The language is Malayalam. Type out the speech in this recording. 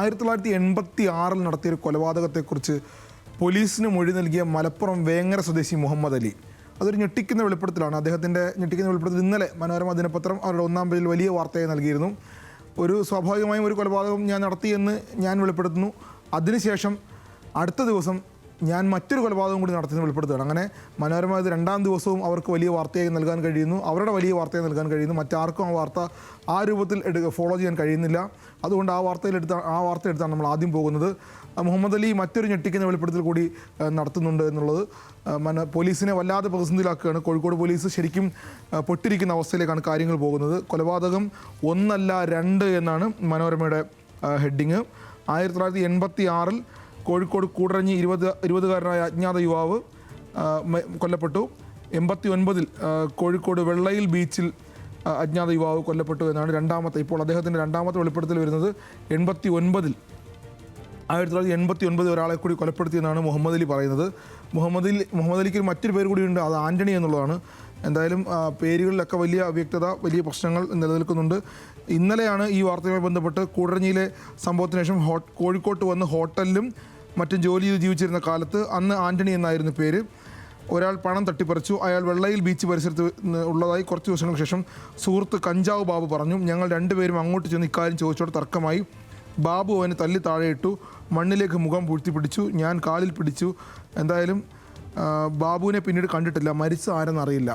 1986 നടത്തിയൊരു കൊലപാതകത്തെക്കുറിച്ച് പോലീസിന് മൊഴി നൽകിയ മലപ്പുറം വേങ്ങര സ്വദേശി മുഹമ്മദ് അലി. അതൊരു ഞെട്ടിക്കുന്ന വെളിപ്പെടുത്തലാണ്. അദ്ദേഹത്തിൻ്റെ ഞെട്ടിക്കുന്ന വെളിപ്പെടുത്തൽ ഇന്നലെ മനോരമ ദിനപത്രം അവരുടെ ഒന്നാം പേജിൽ വലിയ വാർത്തയായി നൽകിയിരുന്നു. സ്വാഭാവികമായും ഒരു കൊലപാതകം ഞാൻ നടത്തിയെന്ന് ഞാൻ വെളിപ്പെടുത്തുന്നു. അതിനുശേഷം അടുത്ത ദിവസം ഞാൻ മറ്റൊരു കൊലപാതകം കൂടി നടത്തുന്ന വെളിപ്പെടുത്തുകയാണ്. അങ്ങനെ മനോരമ ഇത് രണ്ടാം ദിവസവും അവർക്ക് വലിയ വാർത്തയായി നൽകാൻ കഴിയുന്നു, അവരുടെ വലിയ വാർത്തയായി നൽകാൻ കഴിയുന്നു. മറ്റാർക്കും ആ വാർത്ത ആ രൂപത്തിൽ ഫോളോ ചെയ്യാൻ കഴിയുന്നില്ല. അതുകൊണ്ട് ആ വാർത്ത എടുത്താണ് നമ്മൾ ആദ്യം പോകുന്നത്. മുഹമ്മദ് അലി മറ്റൊരു ഞെട്ടിക്കുന്ന വെളിപ്പെടുത്തൽ കൂടി നടത്തുന്നുണ്ട് എന്നുള്ളത് പോലീസിനെ വല്ലാതെ പ്രതിസന്ധിയിലാക്കുകയാണ്. കോഴിക്കോട് പോലീസ് ശരിക്കും പൊട്ടിരിക്കുന്ന അവസ്ഥയിലേക്കാണ് കാര്യങ്ങൾ പോകുന്നത്. കൊലപാതകം 1 അല്ല 2 എന്നാണ് മനോരമയുടെ ഹെഡിങ്. 1986 കോഴിക്കോട് കൂടരഞ്ഞി 20കാരനായ അജ്ഞാത യുവാവ് കൊല്ലപ്പെട്ടു. 89 കോഴിക്കോട് വെള്ളയിൽ ബീച്ചിൽ അജ്ഞാത യുവാവ് കൊല്ലപ്പെട്ടു എന്നാണ് രണ്ടാമത്തെ. ഇപ്പോൾ അദ്ദേഹത്തിൻ്റെ രണ്ടാമത്തെ വെളിപ്പെടുത്തൽ വരുന്നത് 1989 ഒരാളെ കൂടി കൊലപ്പെടുത്തിയെന്നാണ് മുഹമ്മദ് അലി പറയുന്നത്. മുഹമ്മദ് അലിക്ക് മറ്റൊരു പേര് കൂടിയുണ്ട്, അത് ആൻ്റണി എന്നുള്ളതാണ്. എന്തായാലും പേരുകളിലൊക്കെ വലിയ അവ്യക്തത, വലിയ പ്രശ്നങ്ങൾ നിലനിൽക്കുന്നുണ്ട്. ഇന്നലെയാണ് ഈ വാർത്തയുമായി ബന്ധപ്പെട്ട് കൂടരഞ്ഞിയിലെ സംഭവത്തിന് ശേഷം കോഴിക്കോട്ട് വന്ന് ഹോട്ടലിലും മറ്റും ജോലി ചെയ്ത് ജീവിച്ചിരുന്ന കാലത്ത് അന്ന് ആൻ്റണി എന്നായിരുന്നു പേര്. ഒരാൾ പണം തട്ടിപ്പറിച്ചു. അയാൾ വെള്ളയിൽ ബീച്ച് പരിസരത്ത് ഉള്ളതായി കുറച്ച് ദിവസങ്ങൾക്ക് ശേഷം സുഹൃത്ത് കഞ്ചാവ് ബാബു പറഞ്ഞു. ഞങ്ങൾ രണ്ടുപേരും അങ്ങോട്ട് ചെന്ന് ഇക്കാര്യം ചോദിച്ചോടെ തർക്കമായി. ബാബു അവനെ തല്ലി താഴെയിട്ടു, മണ്ണിലേക്ക് മുഖം പൂഴ്ത്തിപ്പിടിച്ചു, ഞാൻ കാലിൽ പിടിച്ചു. എന്തായാലും ബാബുവിനെ പിന്നീട് കണ്ടിട്ടില്ല, മരിച്ച ആരെന്നറിയില്ല.